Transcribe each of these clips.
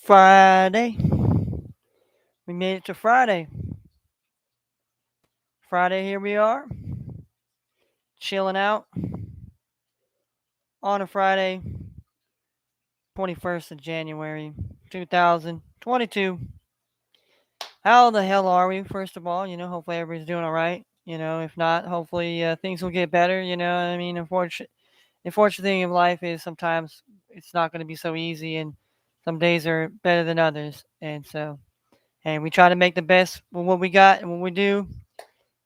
Friday. We made it to Friday. Friday, here we are, chilling out on a Friday, 21st of January, 2022. How the hell are we, first of all? Hopefully everybody's doing all right. If not, hopefully things will get better. I mean, unfortunate thing of life is sometimes it's not going to be so easy, and some days are better than others. And so, hey, we try to make the best with what we got and what we do.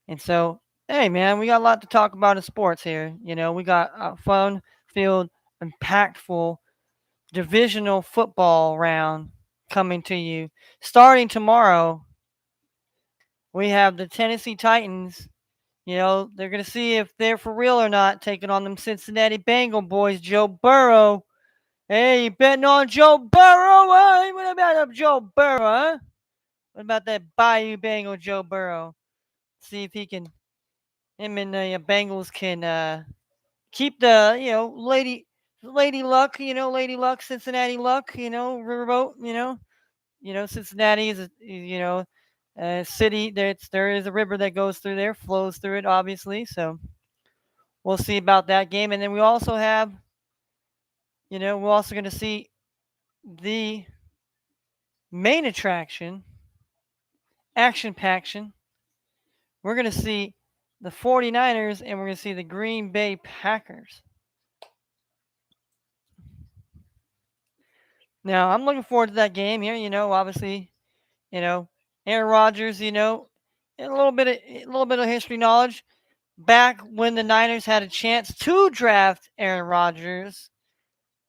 And so, hey, man, we got a lot to talk about in sports here. We got a fun-filled, impactful divisional football round coming to you. Starting tomorrow, we have the Tennessee Titans. They're going to see if they're for real or not, taking on them Cincinnati Bengal boys, Joe Burrow. Hey, you betting on Joe Burrow? Hey, what about Joe Burrow, huh? What about that Bayou Bengal Joe Burrow? See if him and the Bengals can keep the Lady Luck, Lady Luck, Cincinnati Luck, Riverboat, Cincinnati is a city. There is a river that goes through there, flows through it, obviously. So we'll see about that game, and then we also have, we're also going to see the main attraction, Action Paction. We're going to see the 49ers, and we're going to see the Green Bay Packers. Now, I'm looking forward to that game here. Obviously, Aaron Rodgers. A little bit of history knowledge. Back when the Niners had a chance to draft Aaron Rodgers,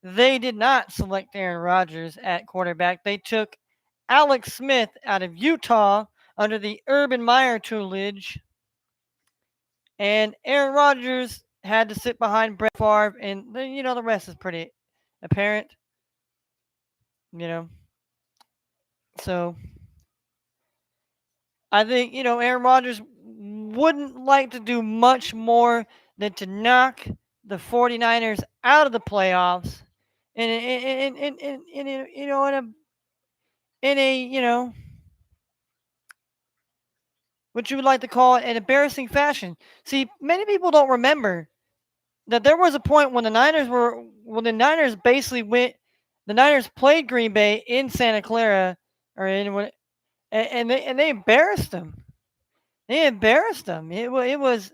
they did not select Aaron Rodgers at quarterback. They took Alex Smith out of Utah under the Urban Meyer tutelage, and Aaron Rodgers had to sit behind Brett Favre, and the rest is pretty apparent. You know, so I think Aaron Rodgers wouldn't like to do much more than to knock the 49ers out of the playoffs in a what you would like to call an embarrassing fashion. See, many people don't remember that there was a point when the Niners basically went. The Niners played Green Bay in Santa Clara, or and they embarrassed them. They embarrassed them. It was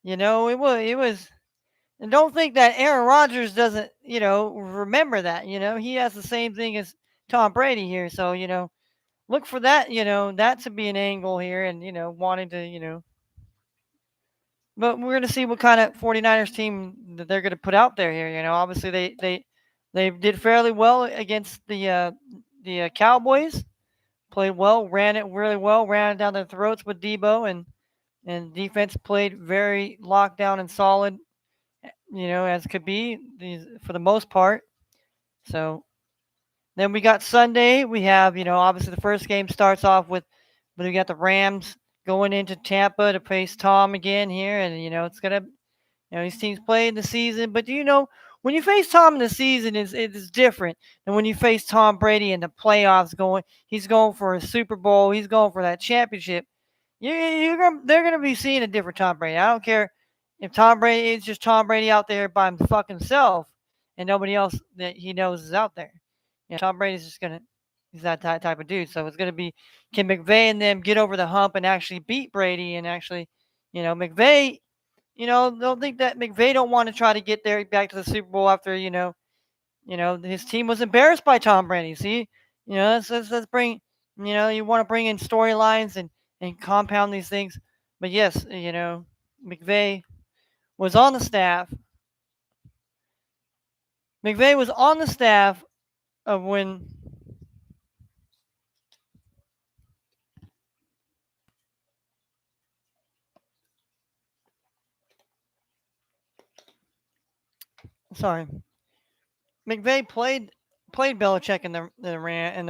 it was. And don't think that Aaron Rodgers doesn't remember that. He has the same thing as Tom Brady here. So look for that. That to be an angle here, and wanting to But we're going to see what kind of 49ers team that they're going to put out there here. Obviously they did fairly well against the Cowboys. Played well, ran it really well, ran it down their throats with Debo, and defense played very locked down and solid, as could be for the most part. So then we got Sunday. We have, obviously the first game starts off with, when we got the Rams going into Tampa to face Tom again here, and it's gonna, these teams play in the season, but when you face Tom in the season, it's different than when you face Tom Brady in the playoffs. He's going for a Super Bowl. He's going for that championship. They're gonna be seeing a different Tom Brady. I don't care if Tom Brady is just Tom Brady out there by him fucking self, and nobody else that he knows is out there. Tom Brady's just gonna. He's that type of dude. So it's gonna be, can McVay and them get over the hump and actually beat Brady, and actually, McVay. They'll think that McVay don't want to try to get there back to the Super Bowl after his team was embarrassed by Tom Brady. See, let's bring, you want to bring in storylines and compound these things. But yes, McVay was on the staff. McVay was on the staff of when. Sorry, McVay played Belichick in the Ram, and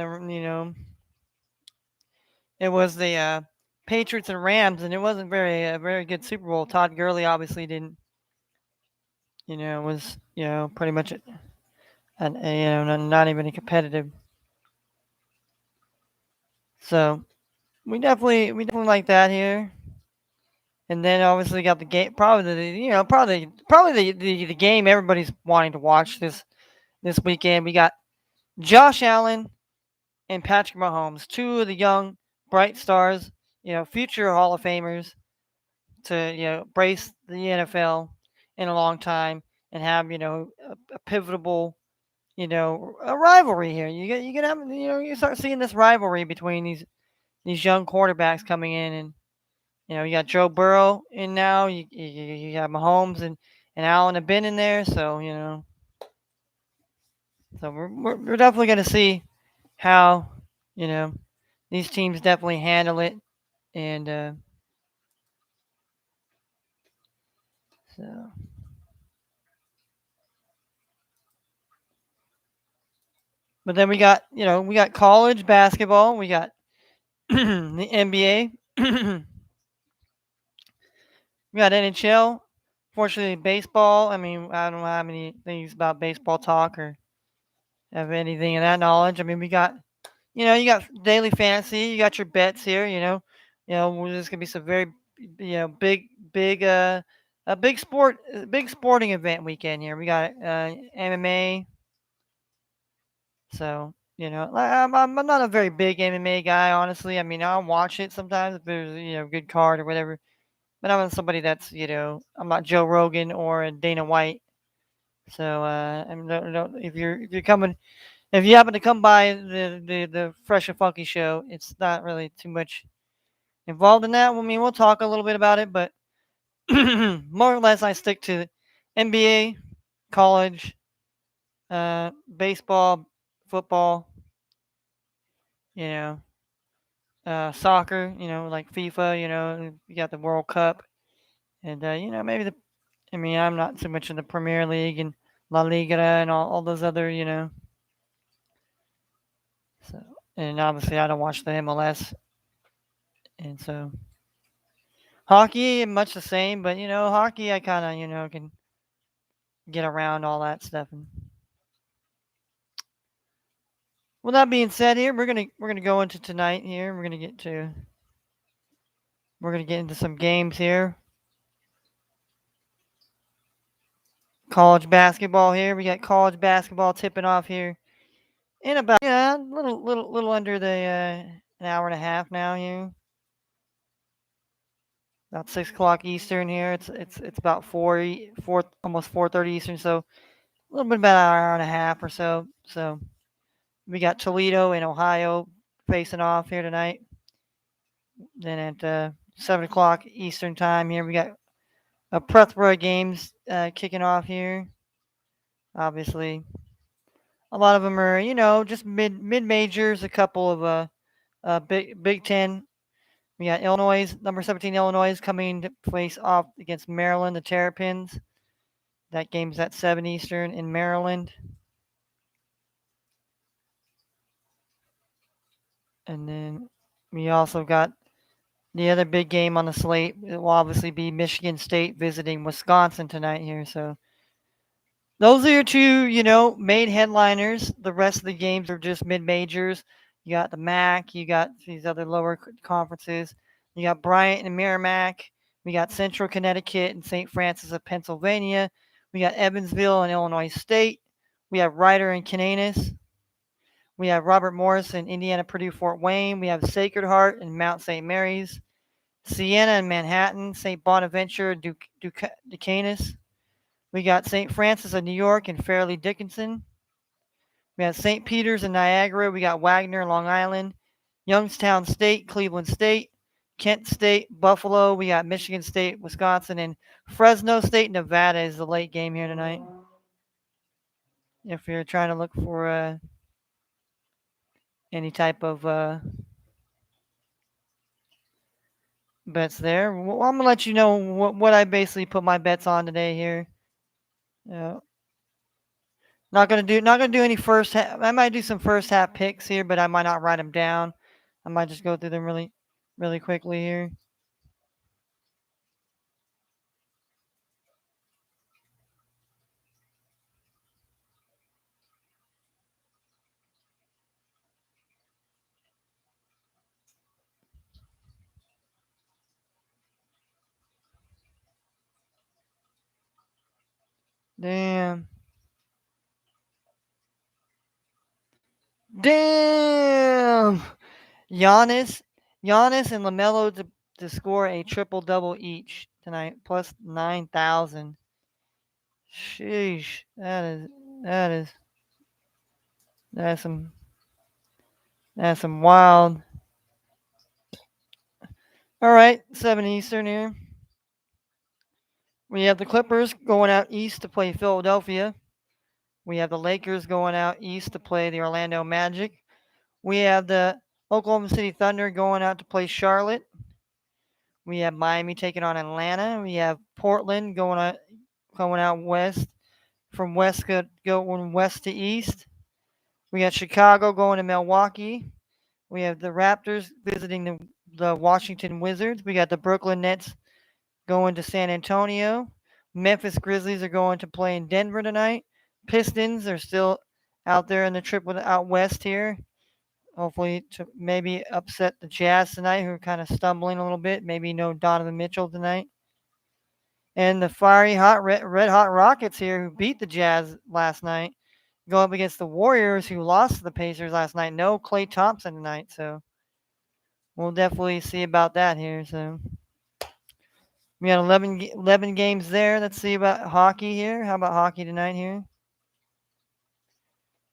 it was the Patriots and Rams, and it wasn't a very good Super Bowl. Todd Gurley obviously didn't, was pretty much and not even competitive. So we definitely like that here. And then obviously got the game, probably the game everybody's wanting to watch this weekend. We got Josh Allen and Patrick Mahomes, two of the young bright stars, future Hall of Famers to brace the NFL in a long time and have a pivotal a rivalry here. You get have you start seeing this rivalry between these young quarterbacks coming in, and you got Joe Burrow in now. You got Mahomes and Allen have been in there, so we're definitely going to see how you know these teams definitely handle it, and so. But then we got college basketball, we got the NBA, we got NHL. Fortunately, baseball. I mean, I don't have any things about baseball talk or have anything of that knowledge. I mean, we got you got daily fantasy. You got your bets here. There's gonna be some very big a big big sporting event weekend here. We got MMA. So I'm not a very big MMA guy, honestly. I mean, I'll watch it sometimes if there's a good card or whatever. But I'm not somebody that's I'm not Joe Rogan or a Dana White. So if you happen to come by the Fresh and Funky show, it's not really too much involved in that. I mean, we'll talk a little bit about it, but more or less I stick to NBA, college, baseball, football, you know, soccer, like FIFA. You got the World Cup, and maybe I mean, I'm not so much in the Premier League and La Liga and all those other. So, and obviously I don't watch the MLS, and so hockey much the same. But hockey I kind of can get around all that stuff. And with that being said, here we're gonna go into tonight. Here we're gonna get into some games here. College basketball here. We got college basketball tipping off here in about little under the an hour and a half now here. About 6 o'clock Eastern here. It's about 4 almost 4:30 Eastern. So a little bit about an hour and a half or so. So we got Toledo and Ohio facing off here tonight. Then at 7 o'clock Eastern time here, we got a plethora of games kicking off here. Obviously, a lot of them are just mid majors. A couple of Big Ten. We got Illinois, number 17 Illinois coming to face off against Maryland, the Terrapins. That game's at 7 Eastern in Maryland. And then we also got the other big game on the slate. It will obviously be Michigan State visiting Wisconsin tonight here. So those are your two, main headliners. The rest of the games are just mid majors. You got the MAC, you got these other lower conferences. You got Bryant and Merrimack. We got Central Connecticut and St. Francis of Pennsylvania. We got Evansville and Illinois State. We have Ryder and Cananus. We have Robert Morris and Indiana Purdue Fort Wayne. We have Sacred Heart and Mount St. Mary's. Siena and Manhattan, St. Bonaventure, Duquesne. We got St. Francis of New York and Fairleigh Dickinson. We got St. Peter's and Niagara. We got Wagner, Long Island, Youngstown State, Cleveland State, Kent State, Buffalo. We got Michigan State, Wisconsin, and Fresno State, Nevada is the late game here tonight. If you're trying to look for any type of bets there, well, I'm gonna let you know what I basically put my bets on today here. Uh, not gonna do any first half. I might do some first half picks here, but I might not write them down. I might just go through them really quickly here. Damn. Damn. Giannis, Giannis and LaMelo to score a triple double each tonight, plus 9,000. Sheesh, that is that's some that's some wild. All right, 7 Eastern here. We have the Clippers going out east to play Philadelphia. We have the Lakers going out east to play the Orlando Magic. We have the Oklahoma City Thunder going out to play Charlotte. We have Miami taking on Atlanta. We have Portland going out west from going west to east. We got Chicago going to Milwaukee. We have the Raptors visiting the Washington Wizards. We got the Brooklyn Nets going to San Antonio. Memphis Grizzlies are going to play in Denver tonight. Pistons are still out there in the trip out west here. Hopefully to maybe upset the Jazz tonight, who are kind of stumbling a little bit. Maybe no Donovan Mitchell tonight. And the fiery hot red hot Rockets here, who beat the Jazz last night, go up against the Warriors, who lost to the Pacers last night. No Klay Thompson tonight, so we'll definitely see about that here. So we got 11 games there. Let's see about hockey here. How about hockey tonight here?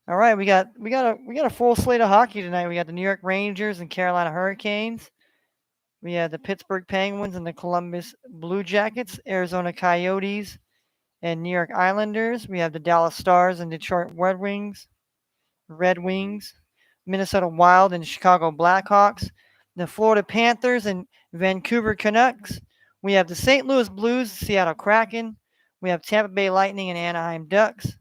All right, we got a full slate of hockey tonight. We got the New York Rangers and Carolina Hurricanes. We have the Pittsburgh Penguins and the Columbus Blue Jackets, Arizona Coyotes and New York Islanders. We have the Dallas Stars and Detroit Red Wings, Minnesota Wild and Chicago Blackhawks, the Florida Panthers and Vancouver Canucks. We have the St. Louis Blues, Seattle Kraken. We have Tampa Bay Lightning and Anaheim Ducks.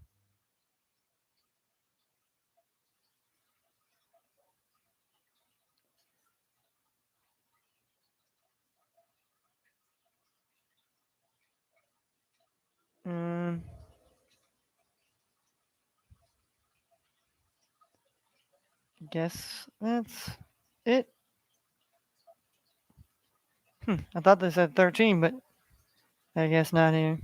Mm, guess that's it. I thought they said 13, but I guess not here.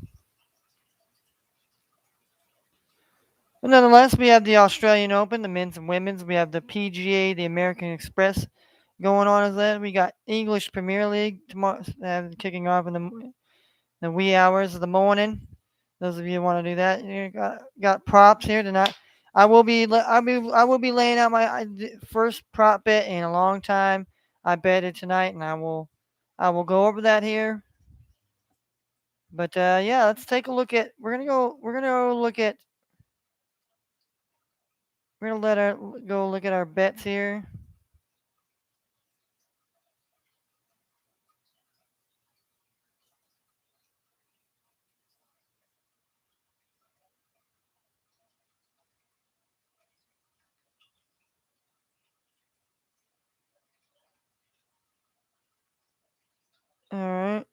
But nonetheless, we have the Australian Open, the men's and women's. We have the PGA, the American Express going on as that. We got English Premier League tomorrow, kicking off in the wee hours of the morning. Those of you who want to do that, you got props here tonight. I will be laying out my first prop bet in a long time. I bet it tonight, and I will go over that here. But yeah, let's take a look at. We're gonna go look at. We're gonna go look at our bets here. All right.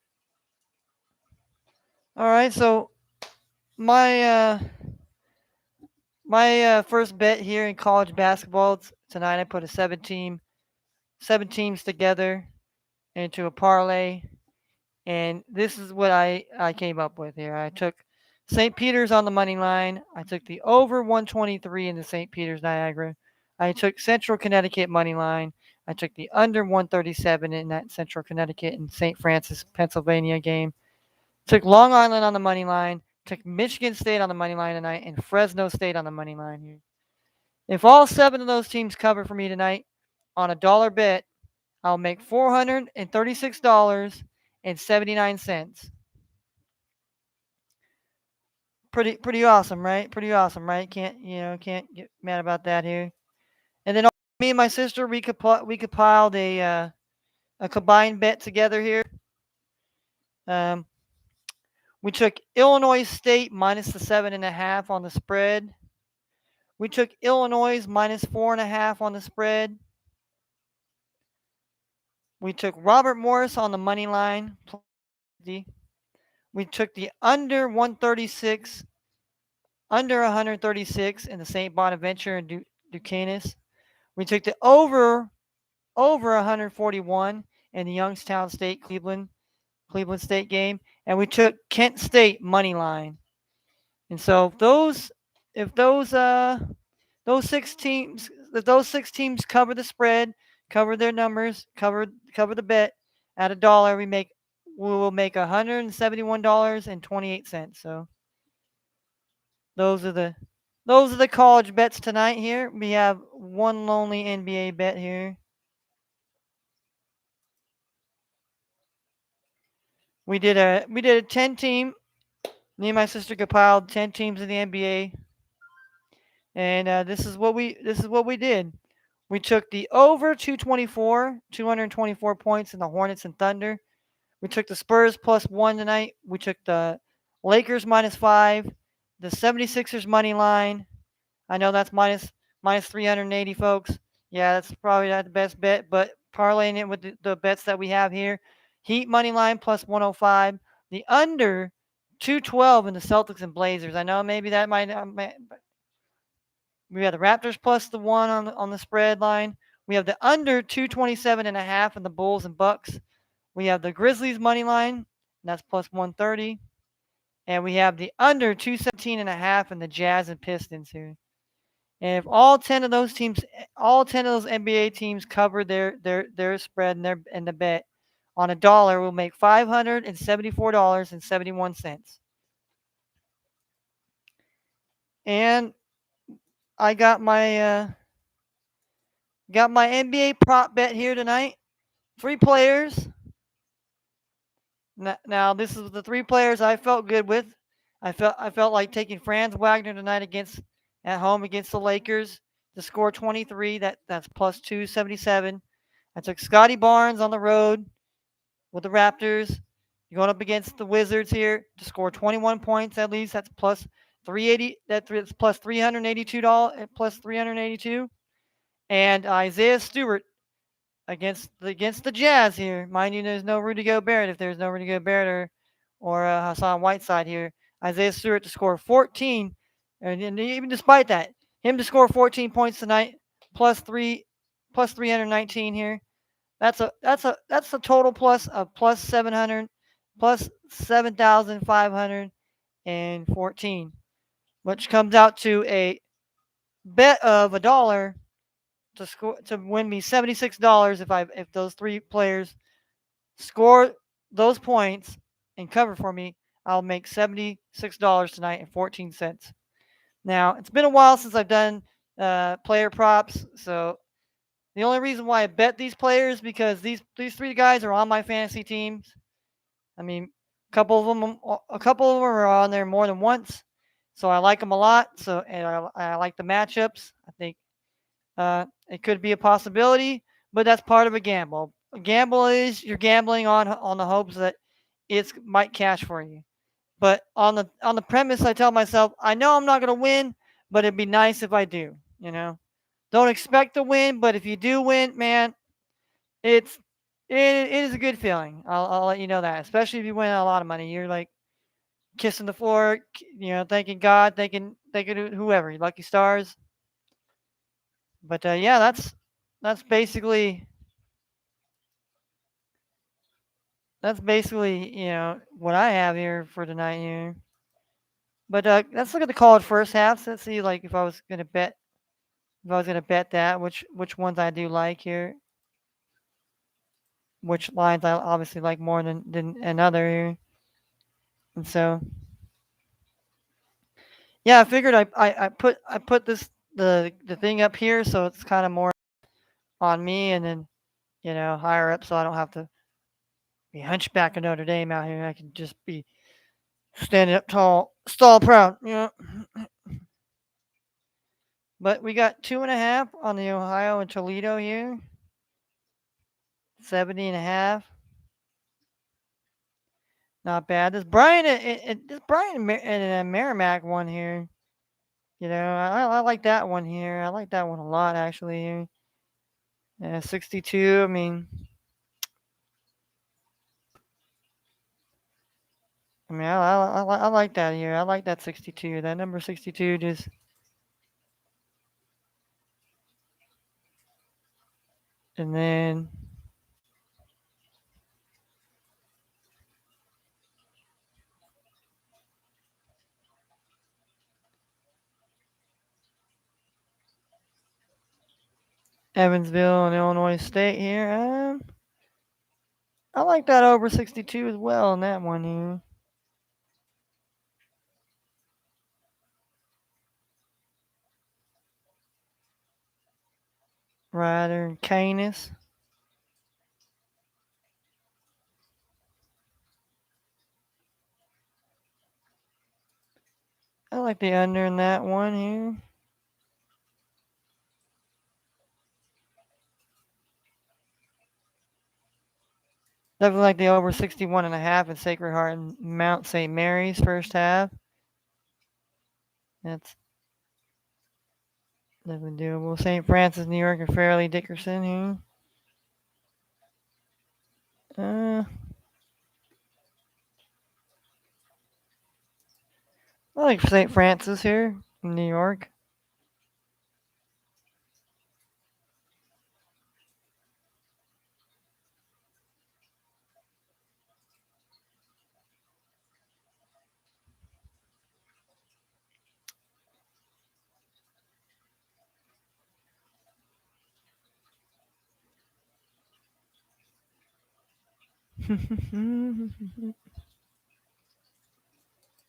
All right. So my uh my first bet here in college basketball tonight, I put a seven teams together into a parlay, and this is what I came up with here. I took St. Peter's on the money line. I took the over 123 in the St. Peter's Niagara. I took Central Connecticut money line. I took the under 137 in that Central Connecticut and St. Francis, Pennsylvania game. Took Long Island on the money line. Took Michigan State on the money line tonight and Fresno State on the money line here. If all seven of those teams cover for me tonight on a dollar bet, I'll make $436.79. Pretty awesome, right? Pretty awesome, right? Can't get mad about that here. And then me and my sister we compiled a combined bet together here. Um, we took Illinois State minus the 7.5 on the spread. We took Illinois minus 4.5 on the spread. We took Robert Morris on the money line. We took the under 136 in the St. Bonaventure and Duquesne. We took the over 141 in the Youngstown State Cleveland State game, and we took Kent State money line. And so if those six teams if those six teams cover the spread, cover their numbers, cover the bet at $1, we will make $171.28. So those are the those are the college bets tonight here. We have one lonely NBA bet here. We did a 10 team. Me and my sister compiled 10 teams in the NBA, and this is what we did. We took the over 224 points in the Hornets and Thunder. We took the Spurs +1 tonight. We took the Lakers -5, the 76ers money line. I know that's minus 380, folks. Yeah, that's probably not the best bet, but parlaying it with the bets that we have here. Heat money line +105. The under 212 in the Celtics and Blazers. I know maybe that might we have the Raptors +1 on the spread line. We have the under 227.5 in the Bulls and Bucks. We have the Grizzlies money line, and that's +130. And we have the under 217.5 in the Jazz and Pistons here. And if all 10 of those NBA teams cover their spread and the bet on $1, we'll make $574.71. And I got my NBA prop bet here tonight. 3 players. Now this is the 3 players I felt good with. I felt like taking Franz Wagner tonight at home against the Lakers to score 23. That's +277. I took Scotty Barnes on the road with the Raptors. You're going up against the Wizards here to score 21 points at least. That's +380. That's +$382. +382. And Isaiah Stewart against the Jazz here. Mind you, there's no Rudy Gobert. If there's no Rudy Gobert or Hassan Whiteside here, Isaiah Stewart to score 14, and even despite that, him to score 14 points tonight, plus 319 here. That's a total plus of plus 7,514, which comes out to a bet of $1 to win me $76 if those 3 players score those points and cover for me. I'll make $76 tonight and 14 cents. Now it's been a while since I've done player props, so the only reason why I bet these players because these 3 guys are on my fantasy teams. I mean, a couple of them are on there more than once, so I like them a lot. So and I like the matchups. I think it could be a possibility, but that's part of a gamble. A gamble is you're gambling on the hopes that it might cash for you. But on the premise, I tell myself, I know I'm not going to win, but it'd be nice if I do. Don't expect to win, but if you do win, man, it's it is a good feeling. I'll let you know that, especially if you win a lot of money. You're like kissing the floor, thanking God, thanking whoever, lucky stars. But yeah, that's basically what I have here for tonight here. But let's look at the college first half. So let's see like if I was gonna bet that which ones I do like here, which lines I obviously like more than another here. And so yeah, I figured I put the thing up here so it's kind of more on me and then higher up so I don't have to be hunchback of Notre Dame out here. I can just be standing up tall, stall proud. But we got 2.5 on the Ohio and Toledo here. 70.5. Not bad. This Brian and Merrimack one here. I like that one here. I like that one a lot actually here. 62. I like that here. I like that 62. That number 62 just. And then Evansville and Illinois State here. I like that over 62 as well in that one here. Ryder and Canis. I like the under in that one here. Definitely like the over 61.5 in Sacred Heart and Mount St. Mary's first half. That's definitely doable. St. Francis, New York, and Fairleigh Dickerson here. I like St. Francis here in New York.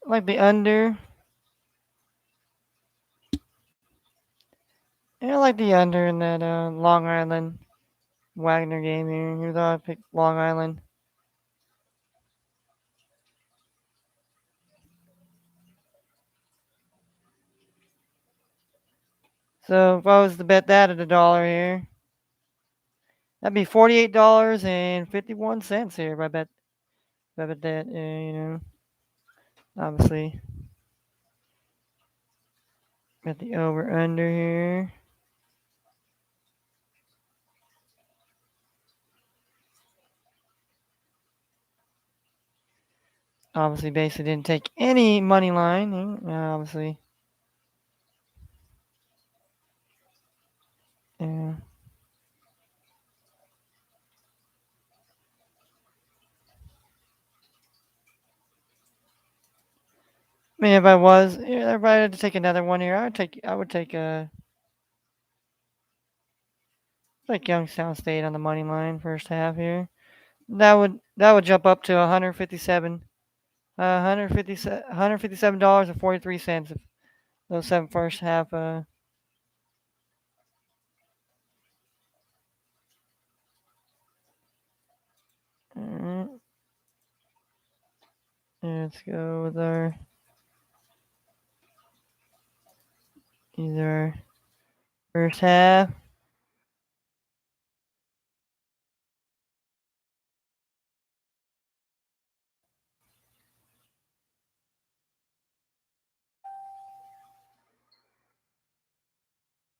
I like the under. Yeah, I like the under in that Long Island Wagner game here. Here's how I picked Long Island. So if I was to bet that at $1 here, that'd be $48.51 here. If I bet that, obviously got the over under here. Obviously, basically didn't take any money line. Obviously, yeah. I mean, if I was, if I had to take another one here, I would take like Youngstown State on the money line first half here. That would jump up to 157, 157.43 if those seven first half. Alright, let's go with our either first half.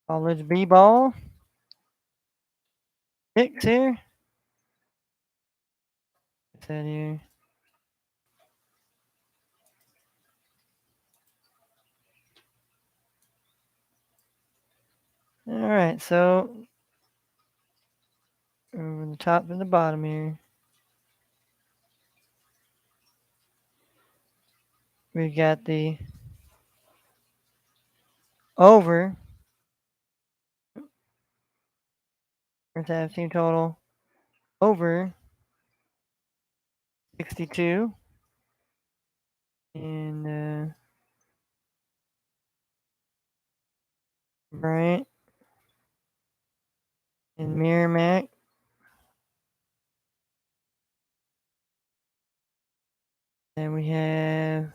College B-ball. Picks here. What's that here? Alright, so over the top and the bottom here. We got the over. First half team total over 62. And Bryant and Merrimack. And we have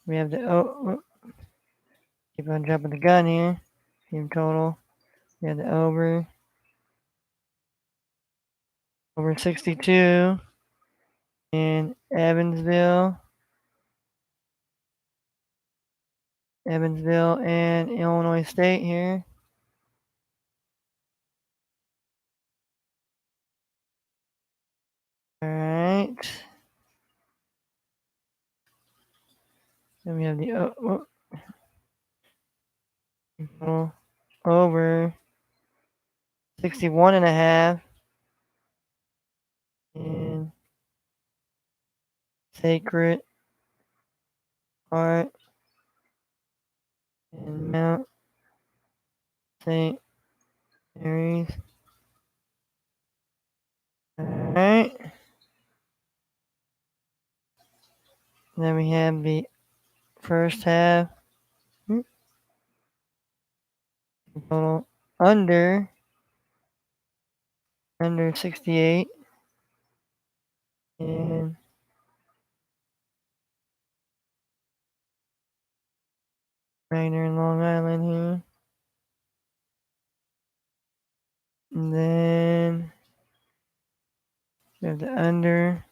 the keep on jumping the gun here. Team total. We have the over 62 in Evansville and Illinois State here. All right. Then we have the over 61.5 in Sacred Heart and Mount St. Mary's. All right. Then we have the first half. Total under 68. And Rainer in Long Island here. And then we have the under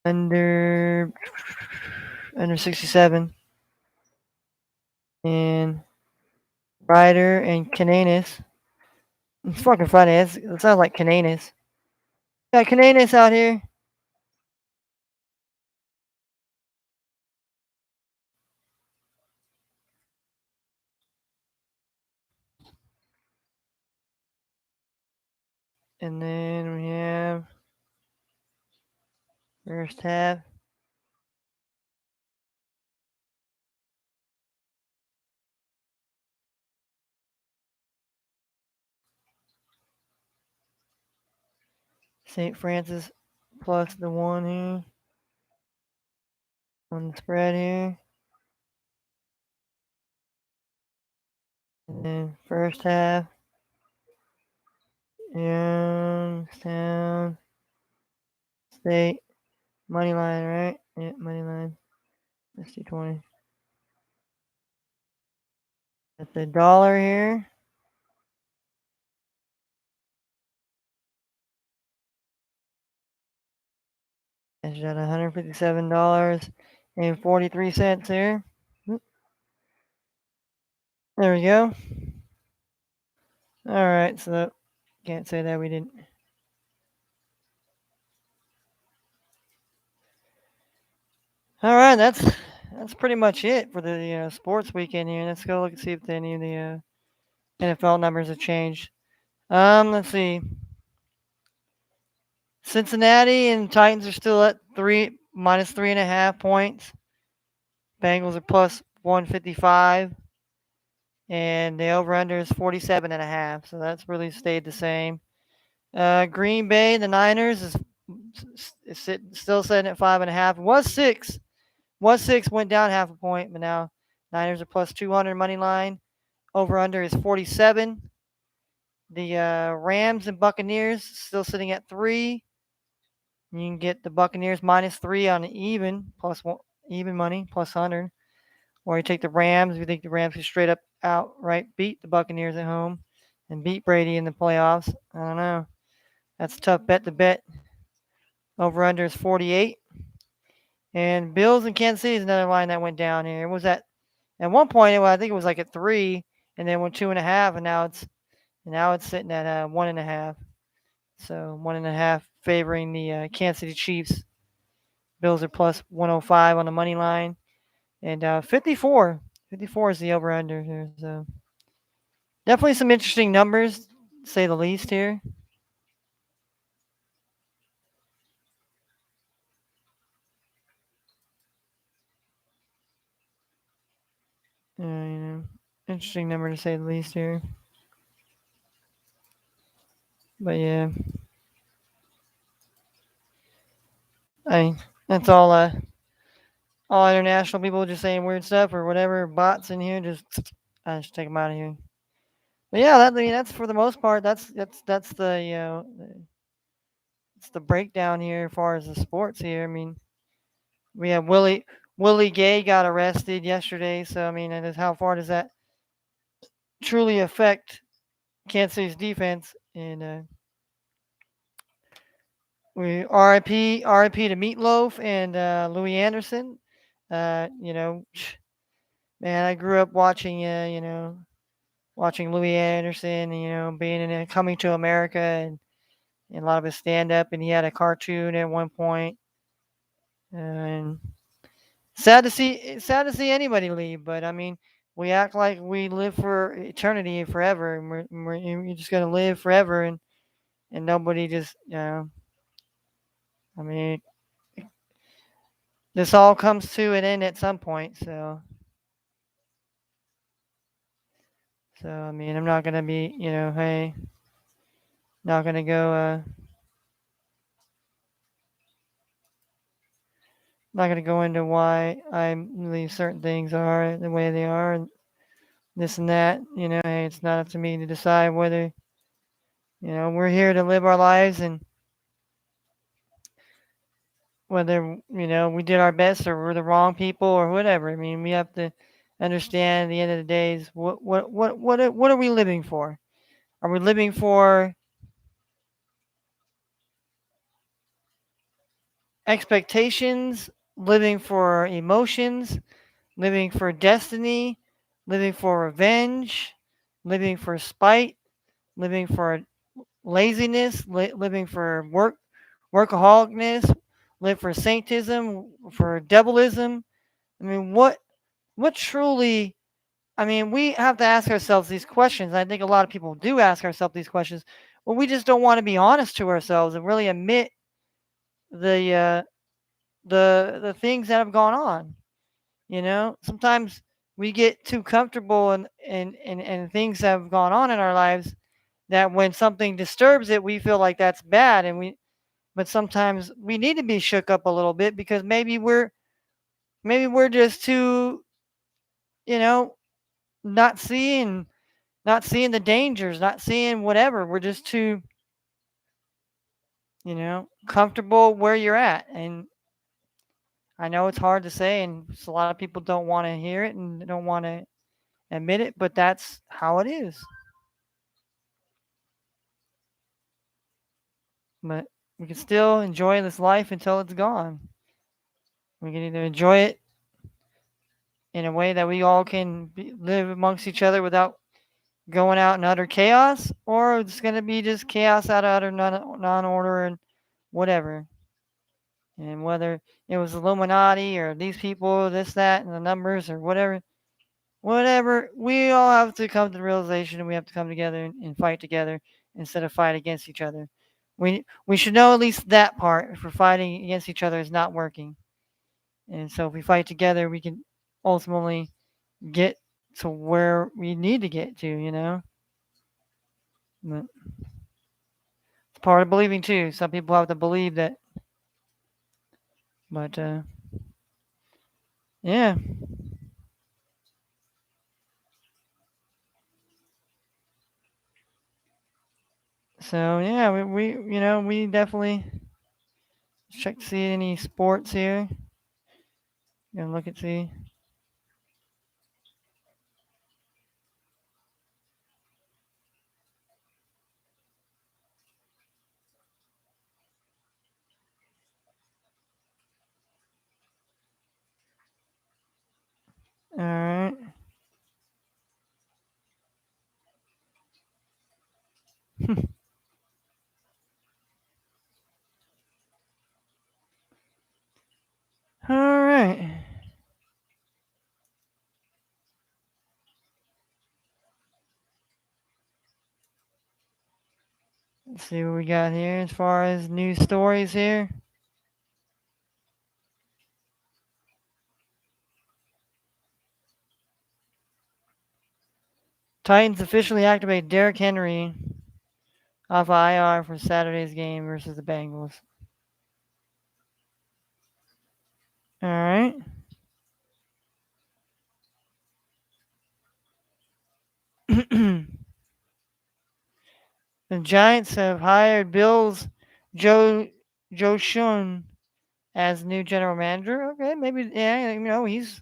under 67. And Ryder and Cananis. It's fucking funny. It sounds like Cananis. Got Cananis out here. And then we have first half. St. Francis plus the 1 here. On the spread here. And then first half. Youngstown State. Money line, right? Yeah, money line. ST20. Got the dollar here. It's at $157.43 here. There we go. All right, so can't say that we didn't. All right, that's pretty much it for the sports weekend here. Let's go look and see if any of the NFL numbers have changed. Let's see. Cincinnati and Titans are still at minus 3.5 points. Bengals are plus 155, and the over/under is 47.5. So that's really stayed the same. Green Bay, the Niners is still sitting at 5.5. Was six, went down half a point, but now Niners are plus 200 money line. Over/under is 47. The Rams and Buccaneers still sitting at 3. You can get the Buccaneers minus 3 on even plus one, even money plus 100, or you take the Rams. If you think the Rams can straight up outright beat the Buccaneers at home and beat Brady in the playoffs, I don't know. That's a tough bet to bet. Over under is 48. And Bills and Kansas City is another line that went down here. It was at one point, I think it was like at 3, and then went 2.5, and now it's sitting at 1.5. So 1.5 favoring the Kansas City Chiefs. Bills are plus 105 on the money line, and 54 is the over under here. So definitely some interesting numbers, to say the least here. Interesting number to say the least here. But yeah, that's all international people just saying weird stuff or whatever. Bots in here, I just take them out of here. But yeah, that's for the most part. That's the it's the breakdown here as far as the sports here. I mean, we have Willie Gay got arrested yesterday, so I mean, and how far does that truly affect Kansas City's defense? And we RIP to Meatloaf and Louis Anderson. You know, man, I grew up watching watching Louis Anderson, being in Coming to America and a lot of his stand up, and he had a cartoon at one point. And sad to see anybody leave, but I mean, we act like we live for eternity forever, and you're just gonna live forever, and nobody just I mean, this all comes to an end at some point, so So I mean, I'm not gonna be, hey, not gonna go, not gonna go into why I believe certain things are the way they are, and this and that. Hey, it's not up to me to decide whether, we're here to live our lives, and whether we did our best or we're the wrong people or whatever. I mean, we have to understand at the end of the day is what are we living for? Are we living for expectations, living for emotions, living for destiny, living for revenge, living for spite, living for laziness, living for workaholicness, live for saintism, for devilism? I mean, what truly? I mean, we have to ask ourselves these questions. I think a lot of people do ask ourselves these questions, but we just don't want to be honest to ourselves and really admit the uh, the things that have gone on. Sometimes we get too comfortable and things have gone on in our lives that when something disturbs it, we feel like that's bad, but sometimes we need to be shook up a little bit because maybe we're just too, you know, not seeing the dangers, not seeing whatever. We're just too, comfortable where you're at. And I know it's hard to say, and a lot of people don't want to hear it and don't want to admit it, but that's how it is. But we can still enjoy this life until it's gone. We can either enjoy it in a way that we all can live amongst each other without going out in utter chaos, or it's going to be just chaos out of utter non-order and whatever. And whether it was Illuminati or these people, this, that, and the numbers or whatever, we all have to come to the realization and we have to come together and fight together instead of fight against each other. We should know at least that part. If we're fighting against each other is not working. And so if we fight together, we can ultimately get to where we need to get to. But it's part of believing too. Some people have to believe that. But yeah. So yeah, we definitely check to see any sports here. Gonna look at see. All right. All right. Let's see what we got here as far as news stories here. Titans officially activate Derrick Henry off IR for Saturday's game versus the Bengals. All right. The Giants have hired Bills Joe Shun as new general manager. Okay, maybe yeah, he's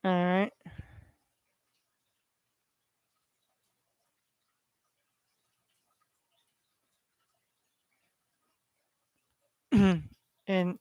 all right. And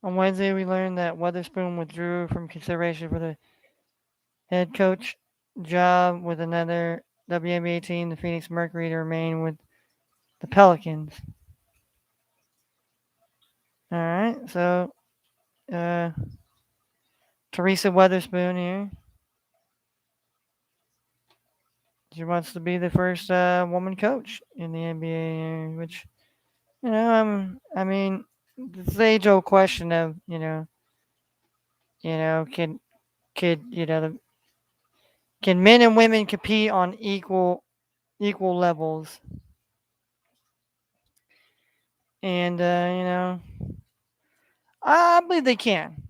On Wednesday, we learned that Weatherspoon withdrew from consideration for the head coach job with another WNBA team, the Phoenix Mercury, to remain with the Pelicans. All right, so uh, Teresa Weatherspoon here. She wants to be the first woman coach in the NBA, which I mean, it's the age-old question of can can men and women compete on equal levels? And I believe they can.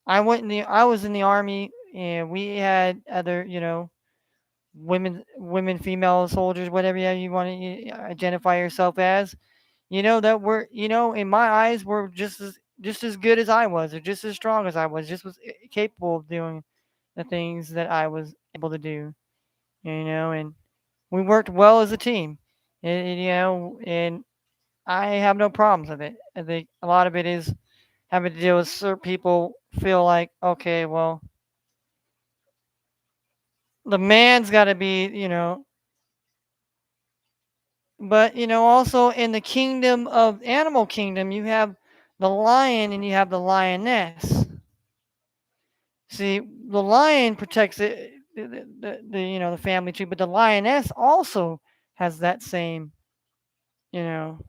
I was in the army, and we had other women, female soldiers, whatever you want to identify yourself as. That we're in my eyes we're just as good as I was, or just as strong as I was, just was capable of doing the things that I was able to do. And we worked well as a team, and I have no problems with it. I think a lot of it is having to deal with certain people feel like, okay, well, the man's got to be, but also in the kingdom of animal kingdom, you have the lion and you have the lioness. See, the lion protects the family tree, but the lioness also has that same, you know,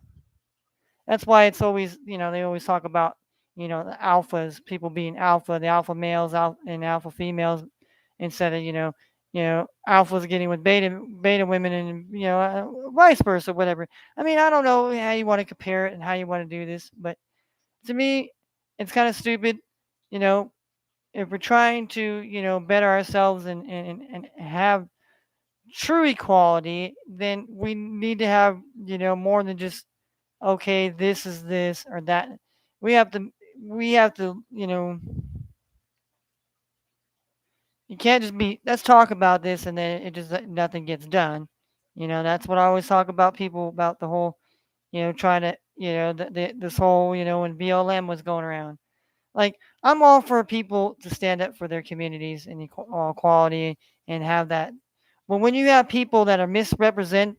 that's why it's always, they always talk about, the alphas, people being alpha, the alpha males out and alpha females, instead of, alphas getting with beta women, and, vice versa, whatever. I mean, I don't know how you want to compare it and how you want to do this, but to me, it's kind of stupid, you know, if we're trying to, better ourselves and have true equality, then we need to have, more than just, okay, this is this or that. We have to we have to, you can't just be, let's talk about this, and then it just nothing gets done. That's what I always talk about, people, about the whole, trying to, this whole, when BLM was going around. Like, I'm all for people to stand up for their communities and equality and have that. But when you have people that are misrepresenting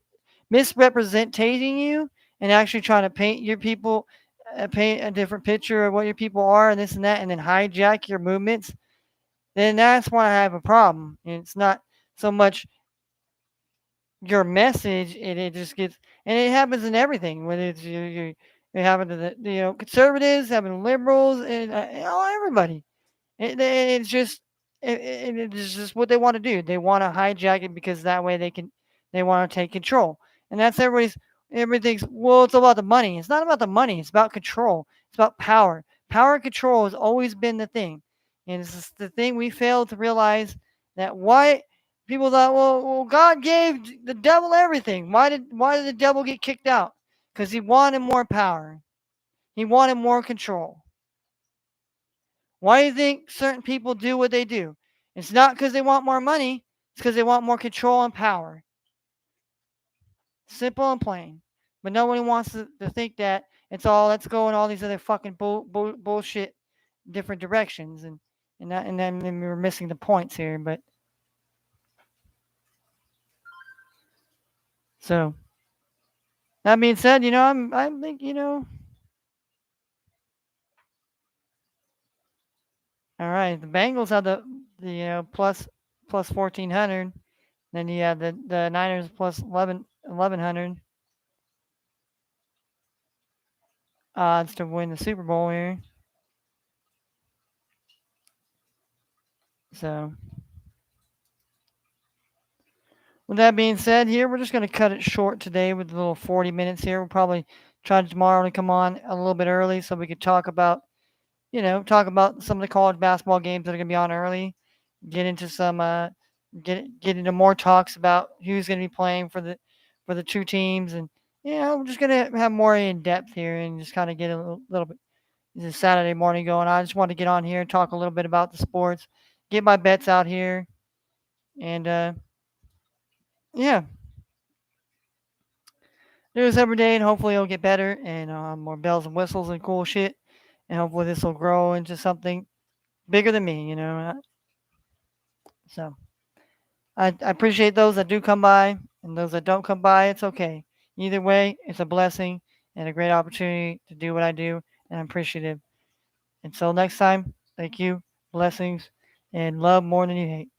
you, and actually trying to paint your people, paint a different picture of what your people are, and this and that, and then hijack your movements, then that's why I have a problem. And it's not so much your message, and it just gets, and it happens in everything. Whether it's it happens to the conservatives, having liberals, and everybody. It's just it's just what they want to do. They want to hijack it because that way they want to take control. And that's everything's, well, it's about the money. It's not about the money. It's about control. It's about power. Power and control has always been the thing, and it's just the thing we fail to realize, that why people thought, well, God gave the devil everything. Why did the devil get kicked out? Because he wanted more power. He wanted more control. Why do you think certain people do what they do? It's not because they want more money. It's because they want more control and power. Simple and plain. But nobody wants to think that it's all, let's go in all these other fucking bullshit different directions. And then we're missing the points here. But so that being said, I think, all right, the Bengals have the plus 1400. Then you have the Niners plus 1100 odds to win the Super Bowl here. So, with that being said, here we're just going to cut it short today with a little 40 minutes here. We'll probably try tomorrow to come on a little bit early so we could talk about, some of the college basketball games that are going to be on early. Get into some, get into more talks about who's going to be playing for the two teams, and we're just going to have more in depth here and just kind of get a little bit. It's a Saturday morning going. I just want to get on here and talk a little bit about the sports, get my bets out here, and yeah, do this every day, and hopefully it'll get better, and more bells and whistles and cool shit. and hopefully this will grow into something bigger than me. So I appreciate those that do come by, and those that don't come by, it's okay. Either way, it's a blessing and a great opportunity to do what I do, and I'm appreciative. Until next time, thank you, blessings, and love more than you hate.